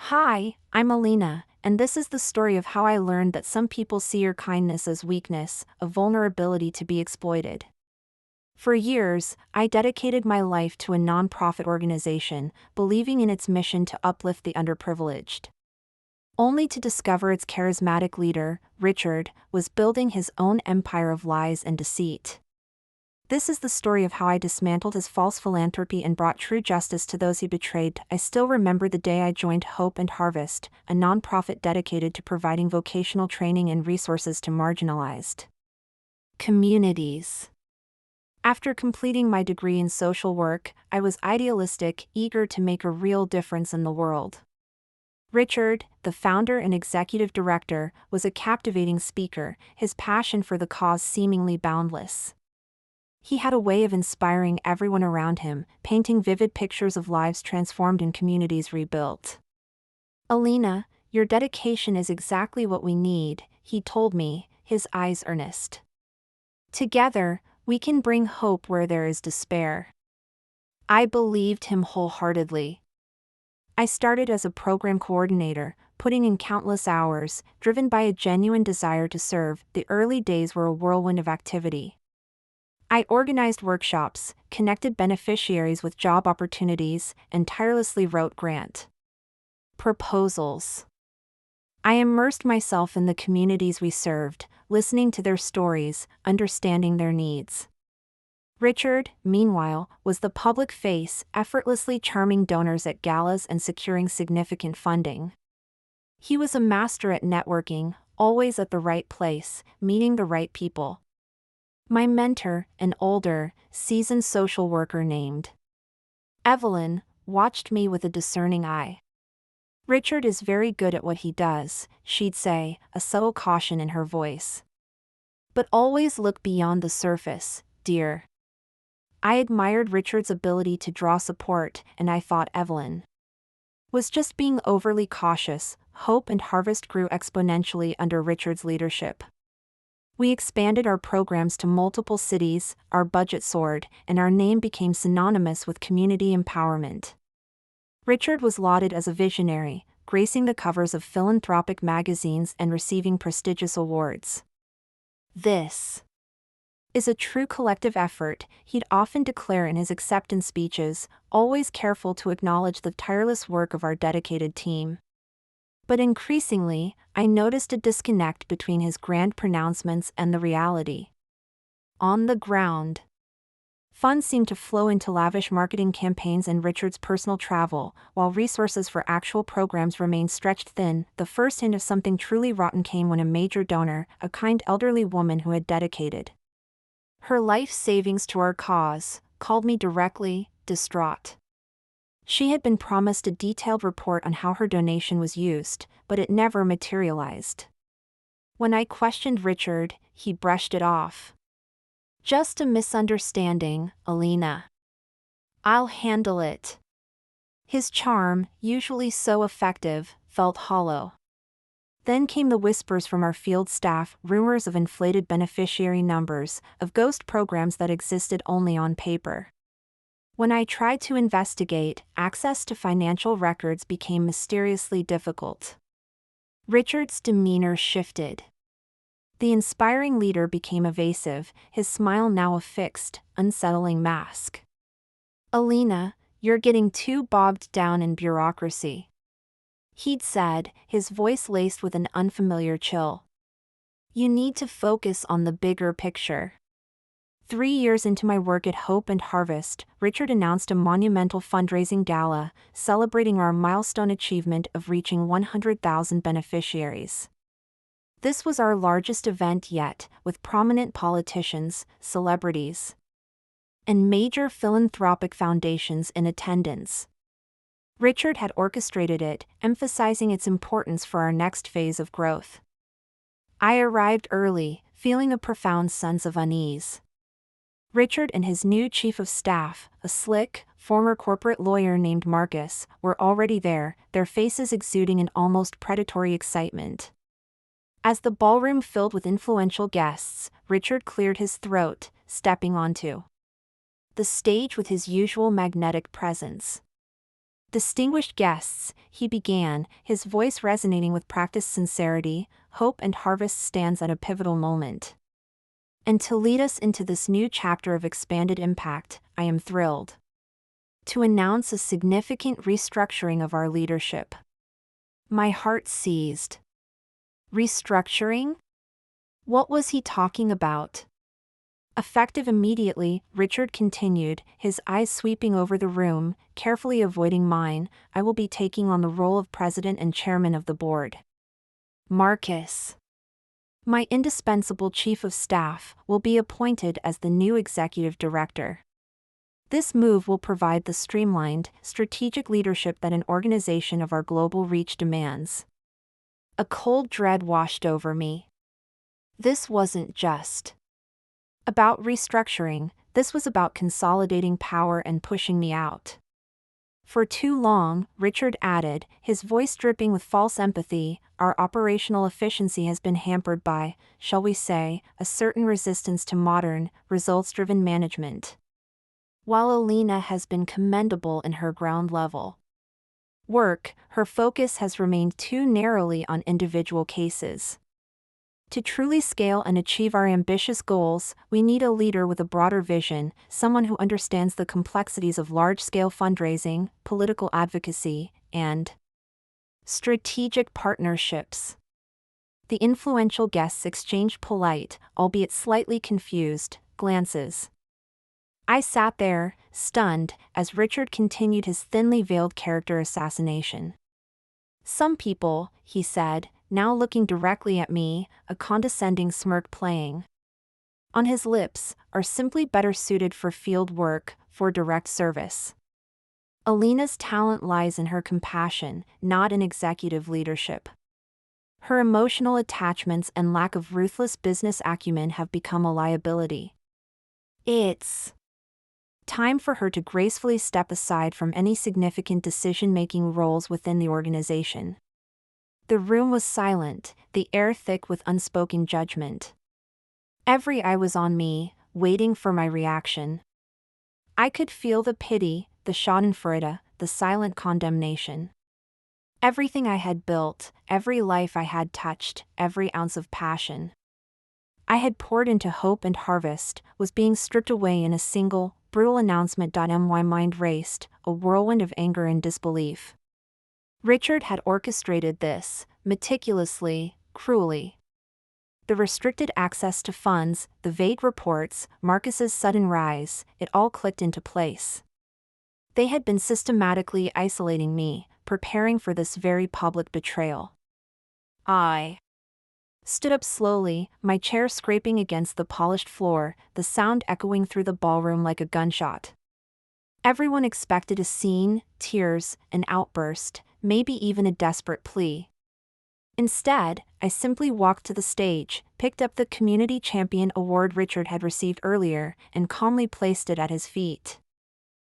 Hi, I'm Alina, and this is the story of how I learned that some people see your kindness as weakness, a vulnerability to be exploited. For years, I dedicated my life to a nonprofit organization, believing in its mission to uplift the underprivileged. Only to discover its charismatic leader, Richard, was building his own empire of lies and deceit. This is the story of how I dismantled his false philanthropy and brought true justice to those he betrayed. I still remember the day I joined Hope and Harvest, a nonprofit dedicated to providing vocational training and resources to marginalized communities. After completing my degree in social work, I was idealistic, eager to make a real difference in the world. Richard, the founder and executive director, was a captivating speaker, his passion for the cause seemingly boundless. He had a way of inspiring everyone around him, painting vivid pictures of lives transformed and communities rebuilt. "Alina, your dedication is exactly what we need," he told me, his eyes earnest. "Together, we can bring hope where there is despair." I believed him wholeheartedly. I started as a program coordinator, putting in countless hours, driven by a genuine desire to serve. The early days were a whirlwind of activity. I organized workshops, connected beneficiaries with job opportunities, and tirelessly wrote grant proposals. I immersed myself in the communities we served, listening to their stories, understanding their needs. Richard, meanwhile, was the public face, effortlessly charming donors at galas and securing significant funding. He was a master at networking, always at the right place, meeting the right people. My mentor, an older, seasoned social worker named Evelyn, watched me with a discerning eye. "Richard is very good at what he does," she'd say, a subtle caution in her voice. "But always look beyond the surface, dear." I admired Richard's ability to draw support, and I thought Evelyn was just being overly cautious. Hope and Harvest grew exponentially under Richard's leadership. We expanded our programs to multiple cities, our budget soared, and our name became synonymous with community empowerment. Richard was lauded as a visionary, gracing the covers of philanthropic magazines and receiving prestigious awards. "This is a true collective effort," he'd often declare in his acceptance speeches, always careful to acknowledge the tireless work of our dedicated team. But increasingly, I noticed a disconnect between his grand pronouncements and the reality. On the ground, funds seemed to flow into lavish marketing campaigns and Richard's personal travel, while resources for actual programs remained stretched thin. The first hint of something truly rotten came when a major donor, a kind elderly woman who had dedicated her life savings to our cause, called me directly, distraught. She had been promised a detailed report on how her donation was used, but it never materialized. When I questioned Richard, he brushed it off. "Just a misunderstanding, Alina. I'll handle it." His charm, usually so effective, felt hollow. Then came the whispers from our field staff, rumors of inflated beneficiary numbers, of ghost programs that existed only on paper. When I tried to investigate, access to financial records became mysteriously difficult. Richard's demeanor shifted. The inspiring leader became evasive, his smile now a fixed, unsettling mask. "Alina, you're getting too bogged down in bureaucracy," he'd said, his voice laced with an unfamiliar chill. "You need to focus on the bigger picture." 3 years into my work at Hope and Harvest, Richard announced a monumental fundraising gala, celebrating our milestone achievement of reaching 100,000 beneficiaries. This was our largest event yet, with prominent politicians, celebrities, and major philanthropic foundations in attendance. Richard had orchestrated it, emphasizing its importance for our next phase of growth. I arrived early, feeling a profound sense of unease. Richard and his new chief of staff, a slick, former corporate lawyer named Marcus, were already there, their faces exuding an almost predatory excitement. As the ballroom filled with influential guests, Richard cleared his throat, stepping onto the stage with his usual magnetic presence. Distinguished guests, he began, his voice resonating with practiced sincerity, Hope and Harvest stands at a pivotal moment. And to lead us into this new chapter of expanded impact, I am thrilled to announce a significant restructuring of our leadership. My heart seized. Restructuring? What was he talking about? Effective immediately, Richard continued, his eyes sweeping over the room, carefully avoiding mine, I will be taking on the role of president and chairman of the board. Marcus, my indispensable chief of staff, will be appointed as the new executive director. This move will provide the streamlined, strategic leadership that an organization of our global reach demands. A cold dread washed over me. This wasn't just about restructuring, this was about consolidating power and pushing me out. For too long, Richard added, his voice dripping with false empathy, our operational efficiency has been hampered by, shall we say, a certain resistance to modern, results-driven management. While Alina has been commendable in her ground-level work, her focus has remained too narrowly on individual cases. To truly scale and achieve our ambitious goals, we need a leader with a broader vision, someone who understands the complexities of large-scale fundraising, political advocacy, and strategic partnerships. The influential guests exchanged polite, albeit slightly confused, glances. I sat there, stunned, as Richard continued his thinly veiled character assassination. Some people, he said, now looking directly at me, a condescending smirk playing on his lips, are simply better suited for field work, for direct service. Alina's talent lies in her compassion, not in executive leadership. Her emotional attachments and lack of ruthless business acumen have become a liability. It's time for her to gracefully step aside from any significant decision-making roles within the organization. The room was silent, the air thick with unspoken judgment. Every eye was on me, waiting for my reaction. I could feel the pity, the schadenfreude, the silent condemnation. Everything I had built, every life I had touched, every ounce of passion I had poured into Hope and Harvest, was being stripped away in a single, brutal announcement. My mind raced, a whirlwind of anger and disbelief. Richard had orchestrated this, meticulously, cruelly. The restricted access to funds, the vague reports, Marcus's sudden rise, it all clicked into place. They had been systematically isolating me, preparing for this very public betrayal. I stood up slowly, my chair scraping against the polished floor, the sound echoing through the ballroom like a gunshot. Everyone expected a scene, tears, an outburst, maybe even a desperate plea. Instead, I simply walked to the stage, picked up the Community Champion Award Richard had received earlier, and calmly placed it at his feet.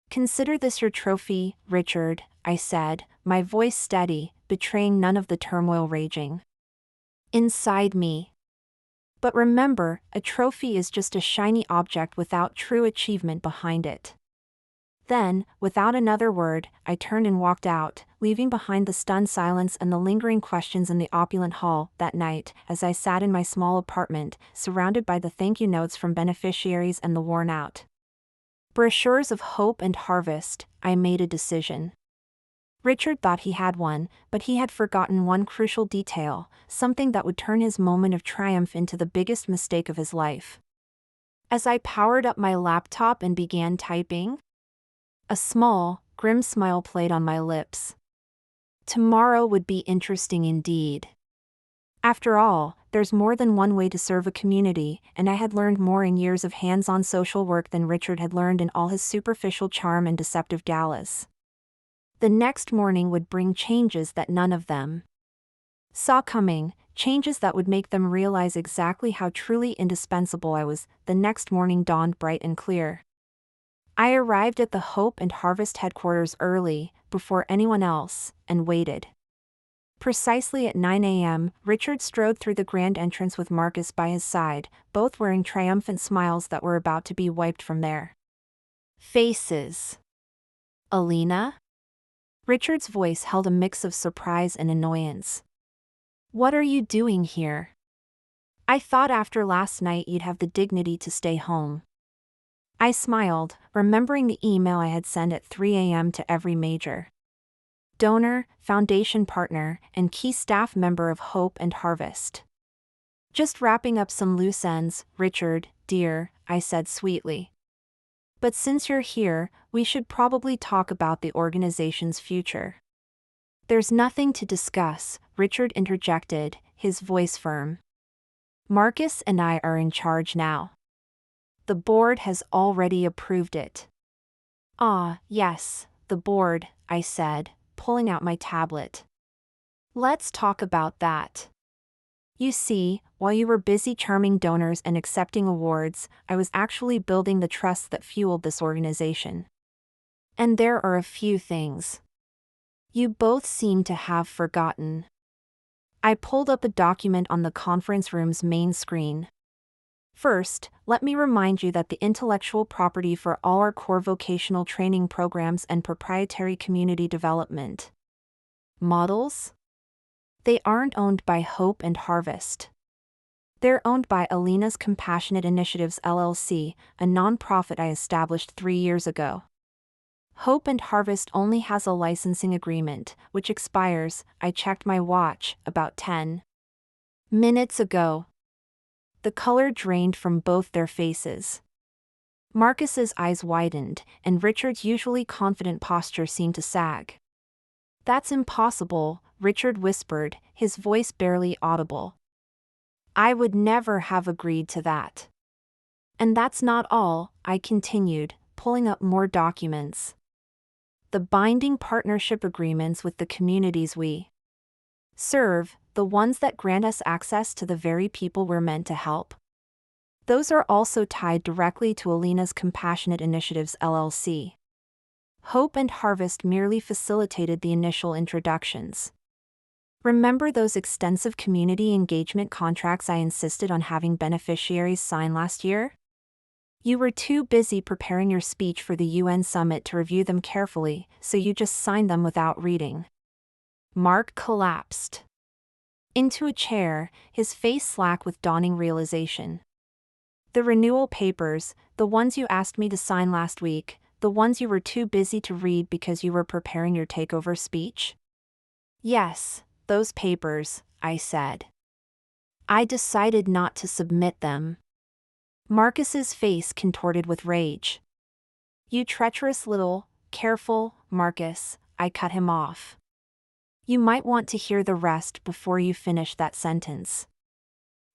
"Consider this your trophy, Richard," I said, my voice steady, betraying none of the turmoil raging inside me. But remember, a trophy is just a shiny object without true achievement behind it. Then, without another word, I turned and walked out, leaving behind the stunned silence and the lingering questions in the opulent hall. That night, as I sat in my small apartment, surrounded by the thank you notes from beneficiaries and the worn-out brochures of Hope and Harvest, I made a decision. Richard thought he had one, but he had forgotten one crucial detail, something that would turn his moment of triumph into the biggest mistake of his life. As I powered up my laptop and began typing, a small, grim smile played on my lips. Tomorrow would be interesting indeed. After all, there's more than one way to serve a community, and I had learned more in years of hands-on social work than Richard had learned in all his superficial charm and deceptive galas. The next morning would bring changes that none of them saw coming, changes that would make them realize exactly how truly indispensable I was. The next morning dawned bright and clear. I arrived at the Hope and Harvest headquarters early, before anyone else, and waited. Precisely at 9 a.m., Richard strode through the grand entrance with Marcus by his side, both wearing triumphant smiles that were about to be wiped from their faces. "Alina?" Richard's voice held a mix of surprise and annoyance. "What are you doing here? I thought after last night you'd have the dignity to stay home." I smiled, remembering the email I had sent at 3 a.m. to every major donor, foundation partner, and key staff member of Hope and Harvest. "Just wrapping up some loose ends, Richard, dear," I said sweetly. "But since you're here, we should probably talk about the organization's future." "There's nothing to discuss," Richard interjected, his voice firm. "Marcus and I are in charge now. The board has already approved it." "Ah, yes, the board," I said, pulling out my tablet. "Let's talk about that. You see, while you were busy charming donors and accepting awards, I was actually building the trust that fueled this organization. And there are a few things you both seem to have forgotten." I pulled up a document on the conference room's main screen. "First, let me remind you that the intellectual property for all our core vocational training programs and proprietary community development models, they aren't owned by Hope and Harvest. They're owned by Alina's Compassionate Initiatives LLC, a nonprofit I established 3 years ago. Hope and Harvest only has a licensing agreement, which expires," I checked my watch, "about 10 minutes ago." The color drained from both their faces. Marcus's eyes widened, and Richard's usually confident posture seemed to sag. "That's impossible," Richard whispered, his voice barely audible. "I would never have agreed to that." "And that's not all," I continued, pulling up more documents. "The binding partnership agreements with the communities we serve, the ones that grant us access to the very people we're meant to help. Those are also tied directly to Alina's Compassionate Initiatives LLC. Hope and Harvest merely facilitated the initial introductions. Remember those extensive community engagement contracts I insisted on having beneficiaries sign last year? You were too busy preparing your speech for the UN summit to review them carefully, so you just signed them without reading." Mark collapsed into a chair, his face slack with dawning realization. "The renewal papers, the ones you asked me to sign last week, the ones you were too busy to read because you were preparing your takeover speech?" "Yes, those papers," I said. "I decided not to submit them." Marcus's face contorted with rage. "You treacherous little, careful, Marcus," I cut him off. "You might want to hear the rest before you finish that sentence.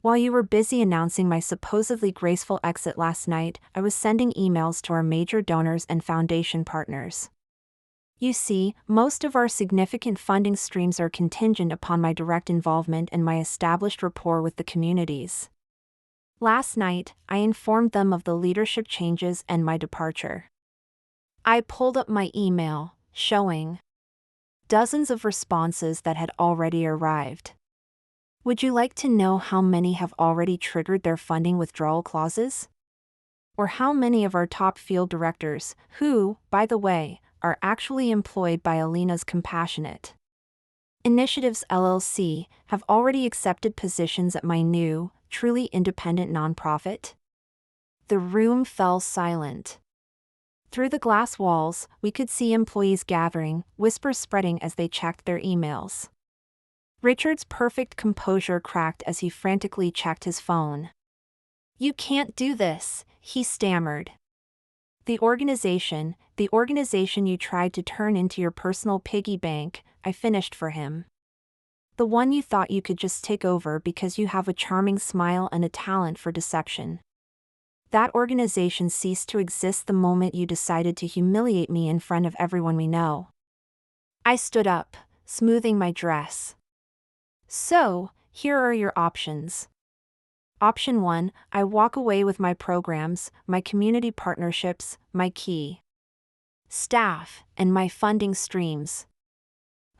While you were busy announcing my supposedly graceful exit last night, I was sending emails to our major donors and foundation partners. You see, most of our significant funding streams are contingent upon my direct involvement and my established rapport with the communities. Last night, I informed them of the leadership changes and my departure." I pulled up my email, showing dozens of responses that had already arrived. "Would you like to know how many have already triggered their funding withdrawal clauses? Or how many of our top field directors, who, by the way, are actually employed by Alina's Compassionate Initiatives LLC, have already accepted positions at my new, truly independent nonprofit?" The room fell silent. Through the glass walls, we could see employees gathering, whispers spreading as they checked their emails. Richard's perfect composure cracked as he frantically checked his phone. "You can't do this," he stammered. The organization you tried to turn into your personal piggy bank," I finished for him. "The one you thought you could just take over because you have a charming smile and a talent for deception. That organization ceased to exist the moment you decided to humiliate me in front of everyone we know." I stood up, smoothing my dress. "So, here are your options. Option 1, I walk away with my programs, my community partnerships, my key staff, and my funding streams.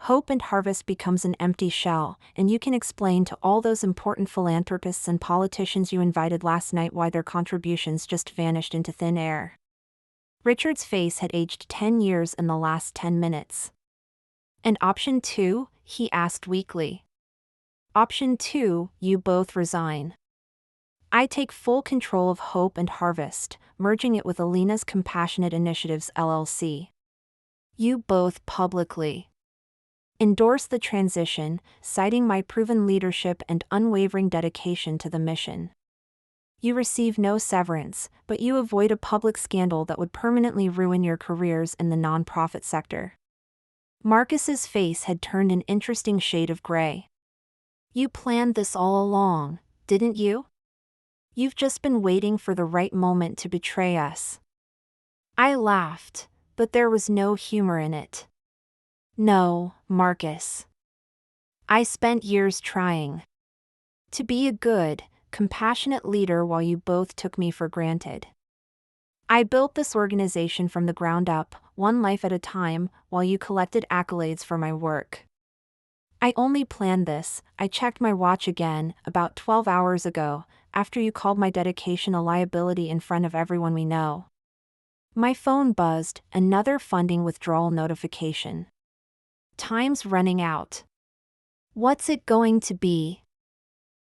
Hope and Harvest becomes an empty shell, and you can explain to all those important philanthropists and politicians you invited last night why their contributions just vanished into thin air." Richard's face had aged 10 years in the last 10 minutes. And option 2? He asked weakly. Option 2, you both resign. I take full control of Hope and Harvest, merging it with Alina's Compassionate Initiatives LLC. You both publicly endorse the transition, citing my proven leadership and unwavering dedication to the mission. You receive no severance, but you avoid a public scandal that would permanently ruin your careers in the nonprofit sector. Marcus's face had turned an interesting shade of gray. You planned this all along, didn't you? You've just been waiting for the right moment to betray us. I laughed, but there was no humor in it. No, Marcus. I spent years trying to be a good, compassionate leader while you both took me for granted. I built this organization from the ground up, one life at a time, while you collected accolades for my work. I only planned this. I checked my watch again, about 12 hours ago, after you called my dedication a liability in front of everyone we know. My phone buzzed, another funding withdrawal notification. Time's running out. What's it going to be?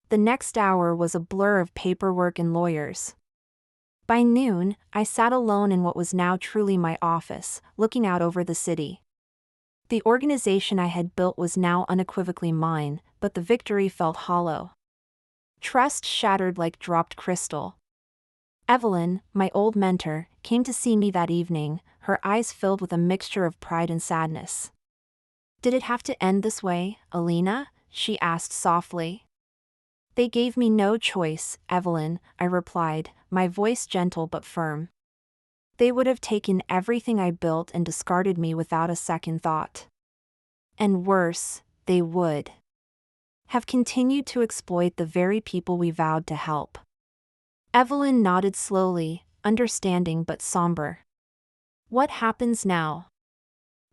The next hour was a blur of paperwork and lawyers. By noon, I sat alone in what was now truly my office, looking out over the city. The organization I had built was now unequivocally mine, but the victory felt hollow. Trust shattered like dropped crystal. Evelyn, my old mentor, came to see me that evening, her eyes filled with a mixture of pride and sadness. Did it have to end this way, Alina? She asked softly. They gave me no choice, Evelyn, I replied, my voice gentle but firm. They would have taken everything I built and discarded me without a second thought. And worse, they would have continued to exploit the very people we vowed to help. Evelyn nodded slowly, understanding but somber. What happens now?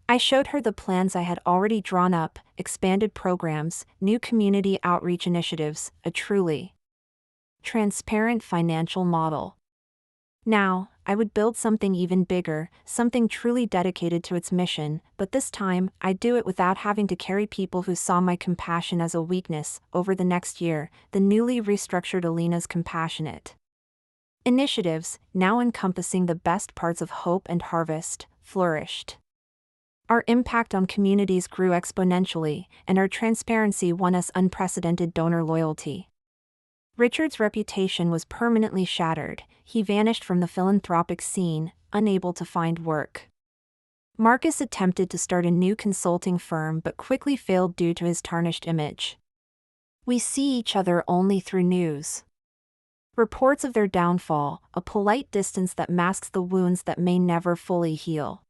I showed her the plans I had already drawn up, expanded programs, new community outreach initiatives, a truly transparent financial model. Now, I would build something even bigger, something truly dedicated to its mission, but this time, I'd do it without having to carry people who saw my compassion as a weakness. Over the next year, the newly restructured Alina's Compassionate Initiatives, now encompassing the best parts of Hope and Harvest, flourished. Our impact on communities grew exponentially, and our transparency won us unprecedented donor loyalty. Richard's reputation was permanently shattered. He vanished from the philanthropic scene, unable to find work. Marcus attempted to start a new consulting firm but quickly failed due to his tarnished image. We see each other only through news reports of their downfall, a polite distance that masks the wounds that may never fully heal.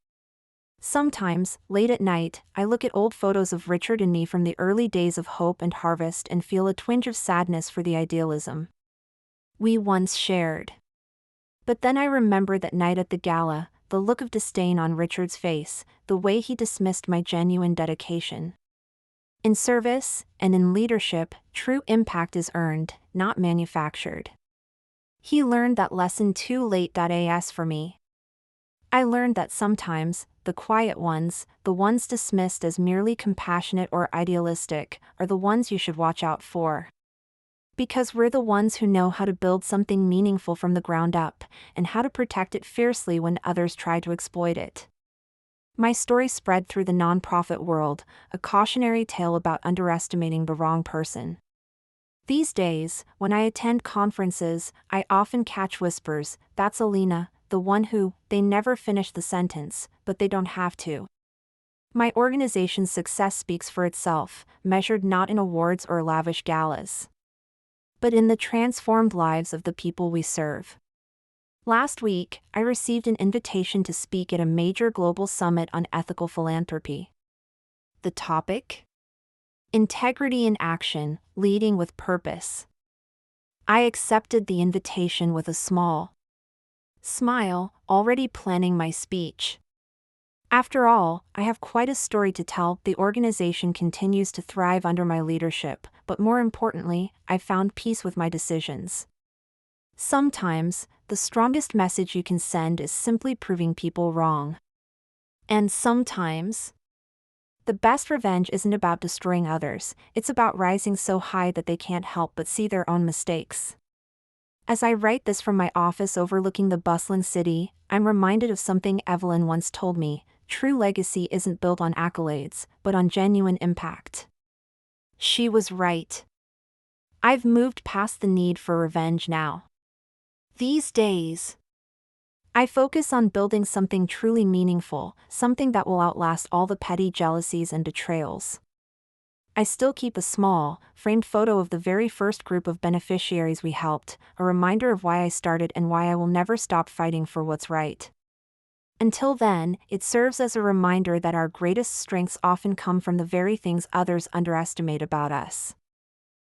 Sometimes, late at night, I look at old photos of Richard and me from the early days of Hope and Harvest and feel a twinge of sadness for the idealism we once shared. But then I remember that night at the gala, the look of disdain on Richard's face, the way he dismissed my genuine dedication. In service, and in leadership, true impact is earned, not manufactured. He learned that lesson too late. As for me, I learned that sometimes, the quiet ones, the ones dismissed as merely compassionate or idealistic, are the ones you should watch out for. Because we're the ones who know how to build something meaningful from the ground up, and how to protect it fiercely when others try to exploit it. My story spread through the nonprofit world, a cautionary tale about underestimating the wrong person. These days, when I attend conferences, I often catch whispers, "That's Alina, the one who," they never finish the sentence, but they don't have to. My organization's success speaks for itself, measured not in awards or lavish galas, but in the transformed lives of the people we serve. Last week, I received an invitation to speak at a major global summit on ethical philanthropy. The topic? Integrity in action, leading with purpose. I accepted the invitation with a small smile, already planning my speech. After all, I have quite a story to tell. The organization continues to thrive under my leadership, but more importantly, I've found peace with my decisions. Sometimes, the strongest message you can send is simply proving people wrong. And sometimes, The best revenge isn't about destroying others, it's about rising so high that they can't help but see their own mistakes. As I write this from my office overlooking the bustling city, I'm reminded of something Evelyn once told me: true legacy isn't built on accolades, but on genuine impact. She was right. I've moved past the need for revenge now. These days, I focus on building something truly meaningful, something that will outlast all the petty jealousies and betrayals. I still keep a small, framed photo of the very first group of beneficiaries we helped, a reminder of why I started and why I will never stop fighting for what's right. Until then, it serves as a reminder that our greatest strengths often come from the very things others underestimate about us.